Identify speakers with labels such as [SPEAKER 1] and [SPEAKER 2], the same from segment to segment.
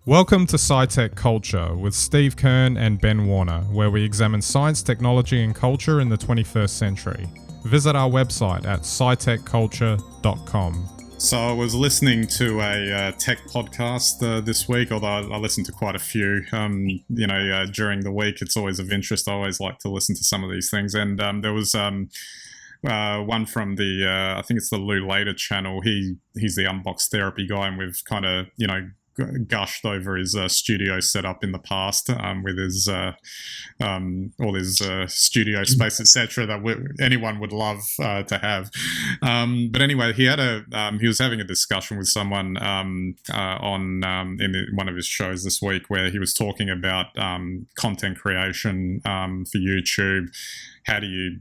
[SPEAKER 1] Welcome to SciTech Culture with Steve Kern and Ben Warner, where we examine science, technology and culture in the 21st century. Visit our website at scitechculture.com.
[SPEAKER 2] So I was listening to a tech podcast this week, although I listened to quite a few. During the week, it's always of interest. I always like to listen to some of these things. And there was one from the, I think it's the Lou Later channel. He's the Unbox Therapy guy, and we've kind of, gushed over his studio setup in the past with his all his studio space, etc. that anyone would love to have. But anyway, he was having a discussion with someone on in one of his shows this week, where he was talking about content creation for YouTube. How do you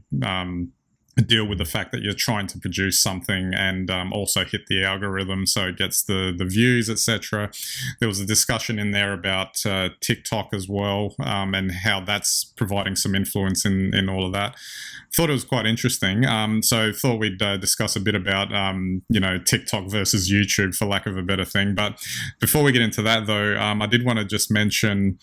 [SPEAKER 2] deal with the fact that you're trying to produce something and also hit the algorithm so it gets the views, etc. There was a discussion in there about TikTok as well, and how that's providing some influence in all of that. Thought it was quite interesting. So thought we'd discuss a bit about TikTok versus YouTube, for lack of a better thing. But before we get into that, though, I did want to just mention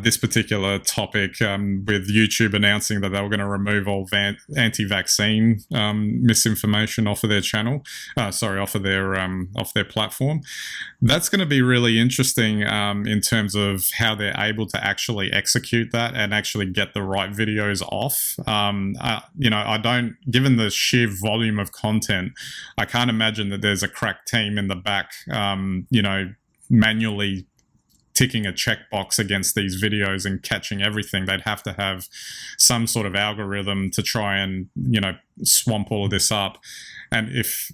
[SPEAKER 2] this particular topic, with YouTube announcing that they were going to remove all anti-vaccine misinformation off of their channel, off of their platform. That's going to be really interesting in terms of how they're able to actually execute that and actually get the right videos off. Given the sheer volume of content, I can't imagine that there's a crack team in the back, manually ticking a checkbox against these videos and catching everything. They'd have to have some sort of algorithm to try and, swamp all of this up. And if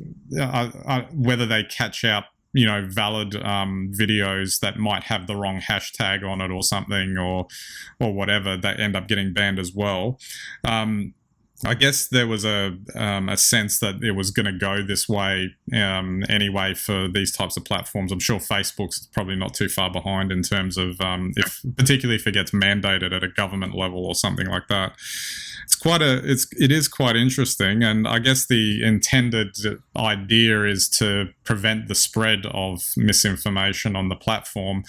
[SPEAKER 2] whether they catch out, valid videos that might have the wrong hashtag on it or something, or whatever, that end up getting banned as well. I guess there was a sense that it was going to go this way anyway for these types of platforms. I'm sure Facebook's probably not too far behind in terms of particularly if it gets mandated at a government level or something like that. It is quite interesting, and I guess the intended idea is to prevent the spread of misinformation on the platform.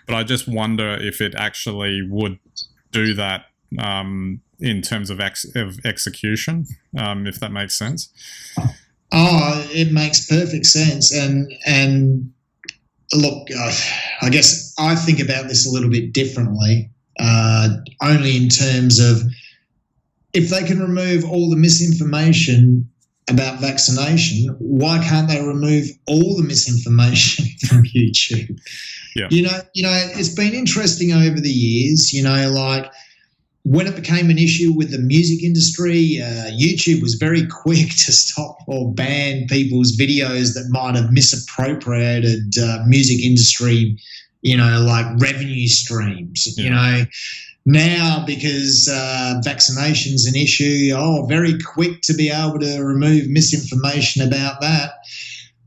[SPEAKER 2] But I just wonder if it actually would do that in terms of execution, if that makes sense.
[SPEAKER 3] Oh, it makes perfect sense. And look, I guess I think about this a little bit differently, only in terms of if they can remove all the misinformation about vaccination, why can't they remove all the misinformation from YouTube?
[SPEAKER 2] Yeah.
[SPEAKER 3] It's been interesting over the years, like when it became an issue with the music industry, YouTube was very quick to stop or ban people's videos that might have misappropriated music industry, like revenue streams.
[SPEAKER 2] Yeah.
[SPEAKER 3] Now, because vaccination's an issue, very quick to be able to remove misinformation about that.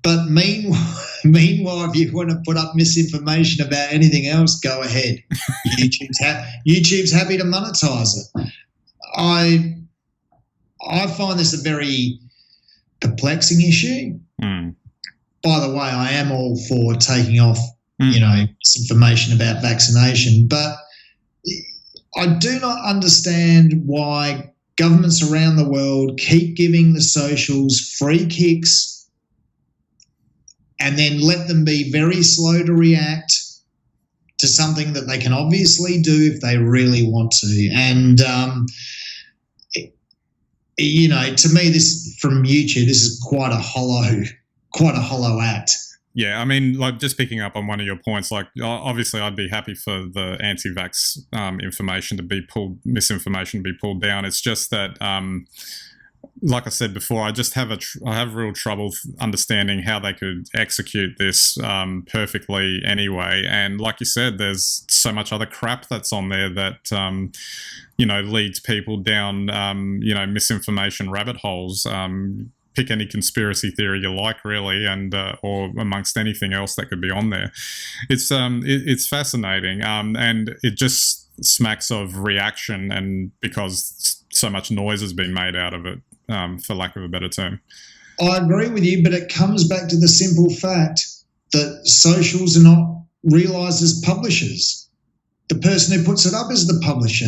[SPEAKER 3] But meanwhile, if you want to put up misinformation about anything else, go ahead. YouTube's happy to monetize it. I find this a very perplexing issue. By the way, I am all for taking off, misinformation about vaccination, but I do not understand why governments around the world keep giving the socials free kicks and then let them be very slow to react to something that they can obviously do if they really want to. And, to me, this from YouTube, this is quite a hollow act.
[SPEAKER 2] Yeah, I mean, like, just picking up on one of your points, like, obviously I'd be happy for the anti-vax misinformation to be pulled down. It's just that, like I said before, I just have real trouble understanding how they could execute this perfectly anyway. And like you said, there's so much other crap that's on there that leads people down misinformation rabbit holes. Pick any conspiracy theory you like, really, and or amongst anything else that could be on there. It's fascinating, and it just smacks of reaction, and because so much noise has been made out of it, for lack of a better term.
[SPEAKER 3] I agree with you, but it comes back to the simple fact that socials are not realised as publishers. The person who puts it up is the publisher.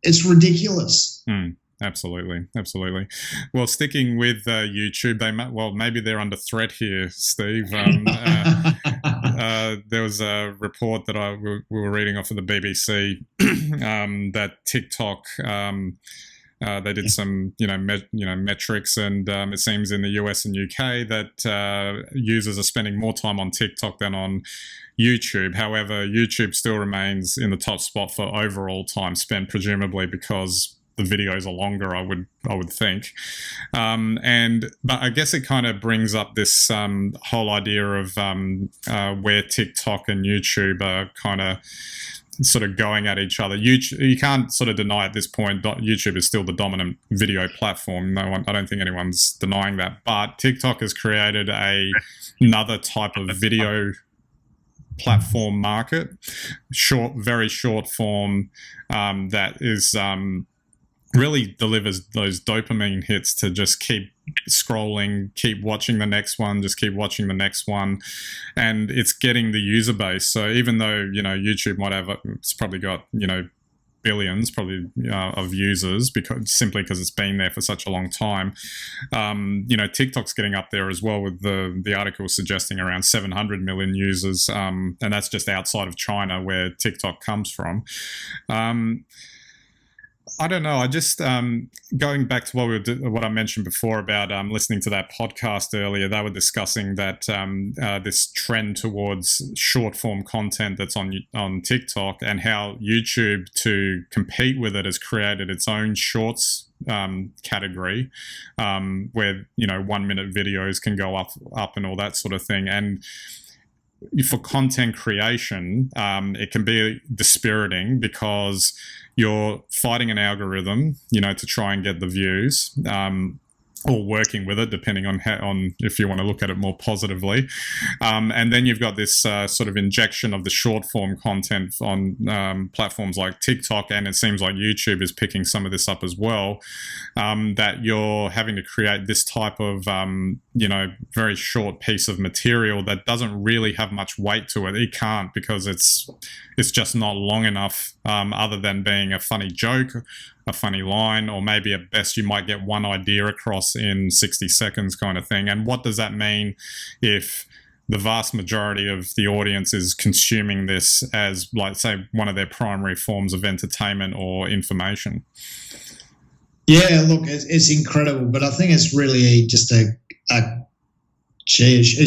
[SPEAKER 3] It's ridiculous.
[SPEAKER 2] Absolutely. Well, sticking with YouTube, maybe they're under threat here, Steve. There was a report that we were reading off of the BBC that TikTok. They did some, metrics, and it seems in the US and UK that users are spending more time on TikTok than on YouTube. However, YouTube still remains in the top spot for overall time spent, presumably because the videos are longer, I would think. But I guess it kind of brings up this whole idea of where TikTok and YouTube are kind of sort of going at each other. You can't sort of deny at this point YouTube is still the dominant video platform. I don't think anyone's denying that. But TikTok has created another type of video platform market, very short form, that is really delivers those dopamine hits to just keep scrolling, keep watching the next one, just keep watching the next one, and it's getting the user base. So even though YouTube might have, it's probably got billions probably of users simply because it's been there for such a long time. TikTok's getting up there as well, with the article suggesting around 700 million users, and that's just outside of China where TikTok comes from. I don't know. I just going back to what I mentioned before about listening to that podcast earlier. They were discussing that this trend towards short form content that's on TikTok, and how YouTube, to compete with it, has created its own shorts category, where 1 minute videos can go up and all that sort of thing. And for content creation, it can be dispiriting because you're fighting an algorithm, to try and get the views, or working with it, depending on if you want to look at it more positively. And then you've got this sort of injection of the short form content on platforms like TikTok, and it seems like YouTube is picking some of this up as well, that you're having to create this type of, very short piece of material that doesn't really have much weight to it. It can't, because it's just not long enough, other than being a funny joke, a funny line, or maybe at best you might get one idea across in 60 seconds kind of thing. And what does that mean if the vast majority of the audience is consuming this as, like, say, one of their primary forms of entertainment or information?
[SPEAKER 3] Yeah, look, it's incredible, but I think it's really just it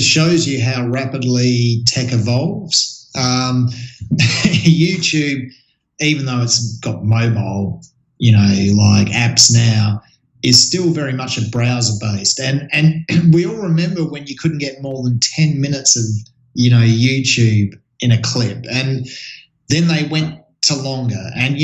[SPEAKER 3] shows you how rapidly tech evolves. YouTube, even though it's got mobile, like apps now, is still very much a browser based. And we all remember when you couldn't get more than 10 minutes of, YouTube in a clip. And then they went to longer. And,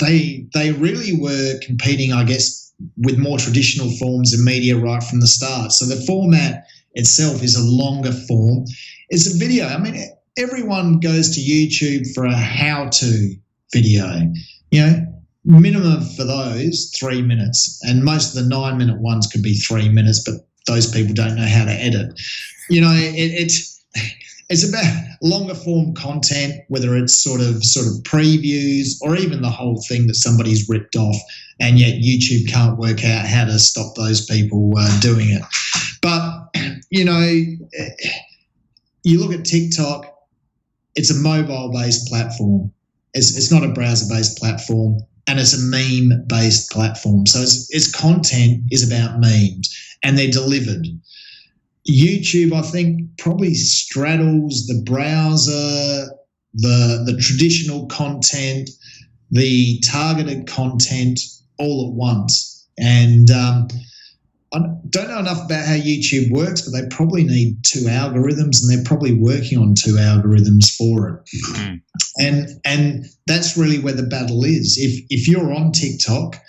[SPEAKER 3] they really were competing, I guess, with more traditional forms of media right from the start. So the format itself is a longer form. It's a video. I mean, everyone goes to YouTube for a how-to video, minimum for those 3 minutes, and most of the 9 minute ones could be 3 minutes, but those people don't know how to edit. It's about longer form content, whether it's sort of previews or even the whole thing that somebody's ripped off, and yet YouTube can't work out how to stop those people doing it. But you look at TikTok, it's a mobile based platform. It's not a browser based platform. And it's a meme-based platform. So its content is about memes, and they're delivered. YouTube, I think, probably straddles the browser, the traditional content, the targeted content all at once. And I don't know enough about how YouTube works, but they probably need two algorithms, and they're probably working on two algorithms for it. Mm-hmm. And that's really where the battle is. If you're on TikTok,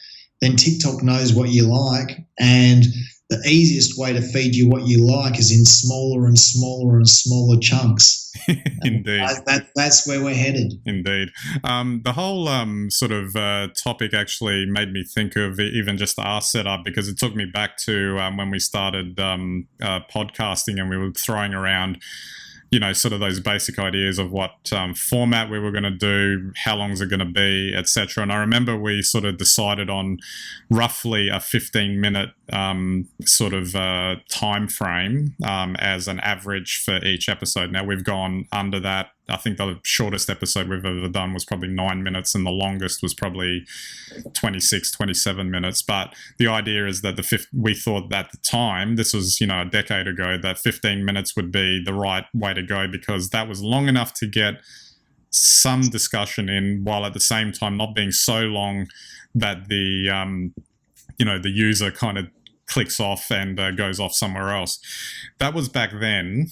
[SPEAKER 3] then TikTok knows what you like, and the easiest way to feed you what you like is in smaller and smaller and smaller chunks.
[SPEAKER 2] Indeed.
[SPEAKER 3] That's where we're headed.
[SPEAKER 2] Indeed. The whole sort of topic actually made me think of even just our setup, because it took me back to when we started podcasting, and we were throwing around sort of those basic ideas of what format we were going to do, how long is it going to be, etc. And I remember we sort of decided on roughly a 15-minute sort of time frame as an average for each episode. Now we've gone under that. I think the shortest episode we've ever done was probably 9 minutes, and the longest was probably 26, 27 minutes. But the idea is that we thought at the time, this was, a decade ago, that 15 minutes would be the right way to go, because that was long enough to get some discussion in, while at the same time not being so long that the user kind of clicks off and goes off somewhere else. That was back then.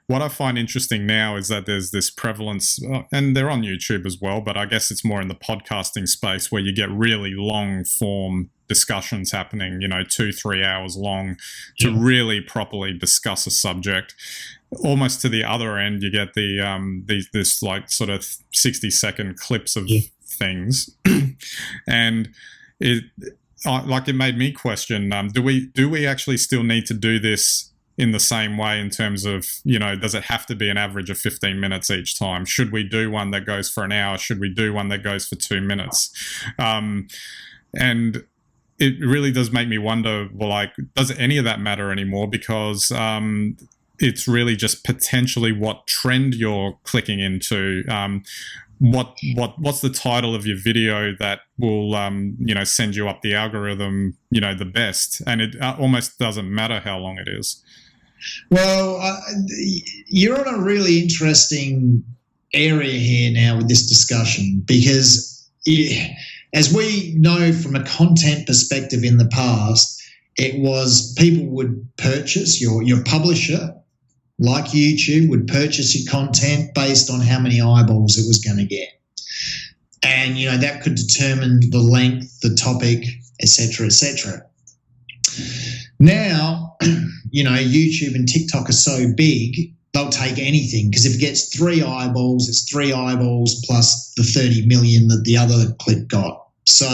[SPEAKER 2] What I find interesting now is that there's this prevalence, and they're on YouTube as well, but I guess it's more in the podcasting space, where you get really long form discussions happening, 2-3 hours long, to really properly discuss a subject. Almost to the other end, you get this like sort of 60-second clips of things, and it made me question: do we actually still need to do this in the same way, in terms of, does it have to be an average of 15 minutes each time? Should we do one that goes for an hour? Should we do one that goes for 2 minutes? And it really does make me wonder, well, does any of that matter anymore? Because it's really just potentially what trend you're clicking into. What's the title of your video that will send you up the algorithm the best? And it almost doesn't matter how long it is.
[SPEAKER 3] Well, you're on a really interesting area here now with this discussion, because as we know from a content perspective in the past, it was people would purchase, your publisher like YouTube would purchase your content based on how many eyeballs it was going to get. And, that could determine the length, the topic, etc., etc. Now, YouTube and TikTok are so big, they'll take anything, because if it gets 3 eyeballs, it's 3 eyeballs plus the 30 million that the other clip got. So,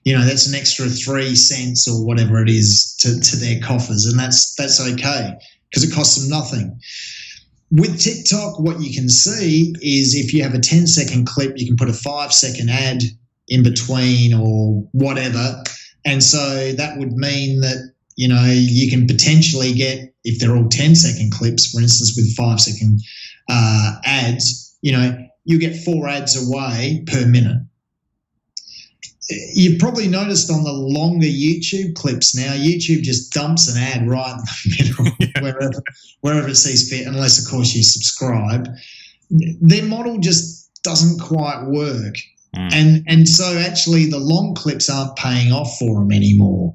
[SPEAKER 3] that's an extra 3 cents or whatever it is to their coffers, and that's okay, because it costs them nothing. With TikTok, what you can see is if you have a 10-second clip, you can put a 5-second ad in between or whatever. And so that would mean that, you can potentially get, if they're all 10-second clips, for instance, with 5-second ads, you get 4 ads away per minute. You've probably noticed on the longer YouTube clips now, YouTube just dumps an ad right in the middle, wherever it sees fit, unless, of course, you subscribe. Their model just doesn't quite work. And so actually the long clips aren't paying off for them anymore.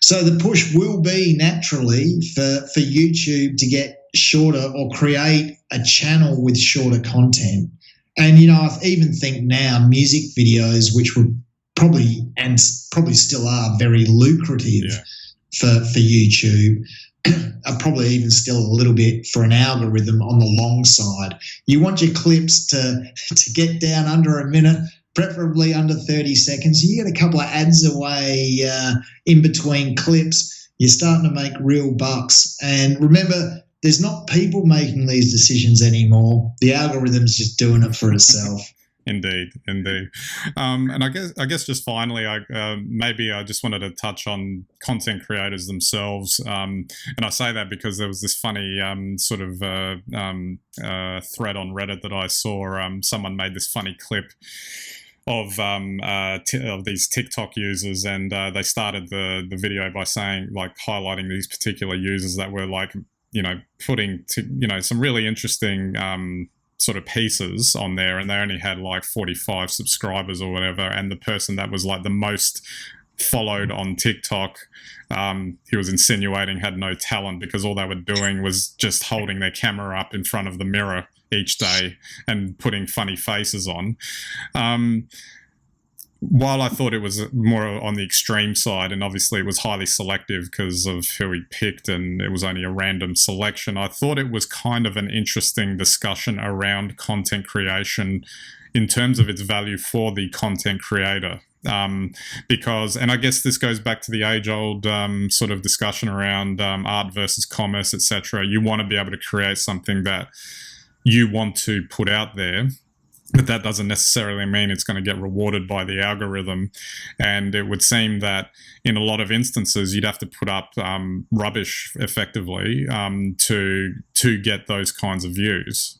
[SPEAKER 3] So the push will be naturally for YouTube to get shorter, or create a channel with shorter content. And, I even think now music videos, which were probably still are very lucrative for YouTube, are probably even still a little bit for an algorithm on the long side. You want your clips to get down under a minute, preferably under 30 seconds. You get a couple of ads away in between clips, you're starting to make real bucks. And remember, there's not people making these decisions anymore. The algorithm's just doing it for itself.
[SPEAKER 2] Indeed. And I guess just finally, maybe I just wanted to touch on content creators themselves. And I say that because there was this funny thread on Reddit that I saw. Someone made this funny clip of these TikTok users, and they started the video by saying, highlighting these particular users that were putting some really interesting sort of pieces on there, and they only had 45 subscribers or whatever, and the person that was the most followed on TikTok, he was insinuating had no talent, because all they were doing was just holding their camera up in front of the mirror each day and putting funny faces on. While I thought it was more on the extreme side, and obviously it was highly selective because of who he picked, and it was only a random selection, I thought it was kind of an interesting discussion around content creation in terms of its value for the content creator. Because, and I guess this goes back to the age-old sort of discussion around art versus commerce, etc. You want to be able to create something that you want to put out there, but that doesn't necessarily mean it's going to get rewarded by the algorithm. And it would seem that in a lot of instances, you'd have to put up rubbish effectively to get those kinds of views,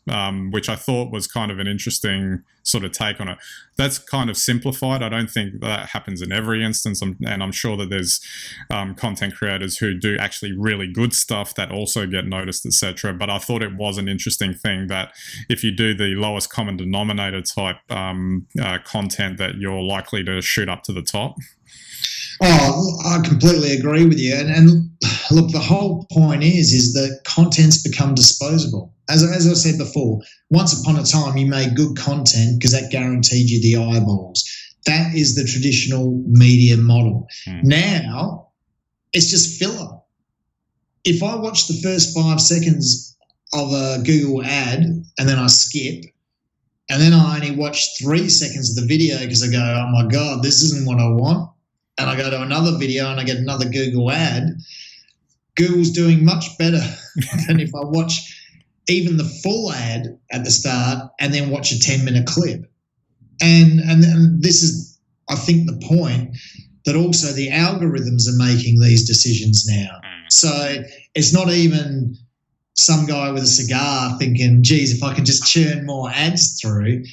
[SPEAKER 2] which I thought was kind of an interesting sort of take on it. That's kind of simplified. I don't think that happens in every instance, and I'm sure that there's content creators who do actually really good stuff that also get noticed, etc. But I thought it was an interesting thing that if you do the lowest common denominator type content, that you're likely to shoot up to the top.
[SPEAKER 3] Oh, I completely agree with you. And look, the whole point is that content's become disposable. As I said before, once upon a time you made good content because that guaranteed you the eyeballs. That is the traditional media model. Now it's just filler. If I watch the first 5 seconds of a Google ad and then I skip, and then I only watch 3 seconds of the video because I go, oh my God, this isn't what I want, and I go to another video and I get another Google ad, Google's doing much better than if I watch even the full ad at the start and then watch a 10-minute clip. And this is, I think, the point that also the algorithms are making these decisions now. So it's not even some guy with a cigar thinking, geez, if I can just churn more ads through.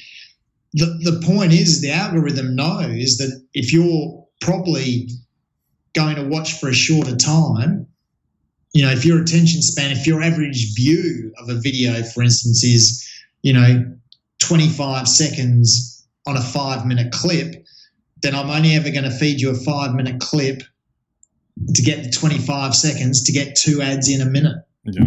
[SPEAKER 3] The point is the algorithm knows that if you're probably going to watch for a shorter time, you know, if your attention span, if your average view of a video, for instance, is, 25 seconds on a 5-minute clip, then I'm only ever going to feed you a 5-minute clip to get the 25 seconds to get 2 ads in a minute.
[SPEAKER 2] Yeah.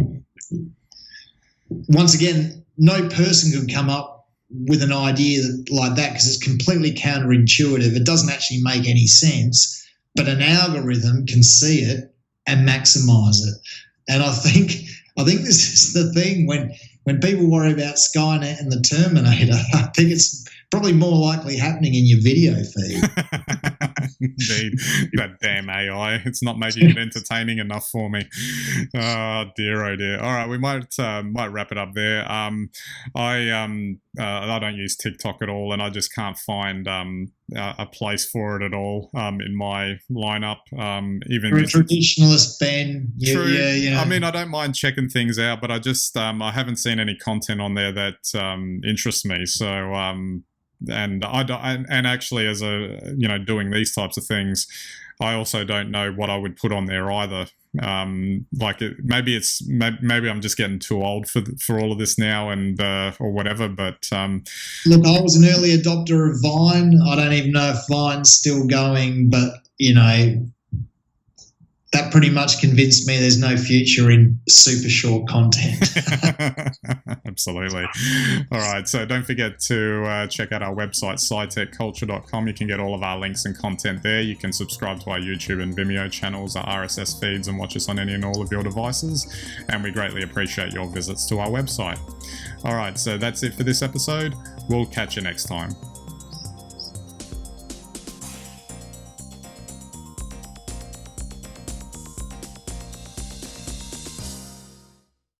[SPEAKER 3] Once again, no person could come up with an idea like that because it's completely counterintuitive. It doesn't actually make any sense, but an algorithm can see it and maximize it. And I think this is the thing when people worry about Skynet and the Terminator, I think it's probably more likely happening in your video feed.
[SPEAKER 2] Indeed, that damn AI. It's not making it entertaining enough for me. Oh dear, oh dear. All right, we might wrap it up there. I don't use TikTok at all, and I just can't find a place for it at all in my lineup. Even
[SPEAKER 3] you're a traditionalist, Ben.
[SPEAKER 2] True.
[SPEAKER 3] Yeah.
[SPEAKER 2] I mean, I don't mind checking things out, but I just I haven't seen any content on there that interests me. So. And actually, as doing these types of things, I also don't know what I would put on there either. Maybe I'm just getting too old for all of this now, and or whatever. But
[SPEAKER 3] look, I was an early adopter of Vine. I don't even know if Vine's still going, but that pretty much convinced me there's no future in super short content.
[SPEAKER 2] Absolutely. All right. So don't forget to check out our website, SciTechCulture.com. You can get all of our links and content there. You can subscribe to our YouTube and Vimeo channels, our RSS feeds, and watch us on any and all of your devices. And we greatly appreciate your visits to our website. All right. So that's it for this episode. We'll catch you next time.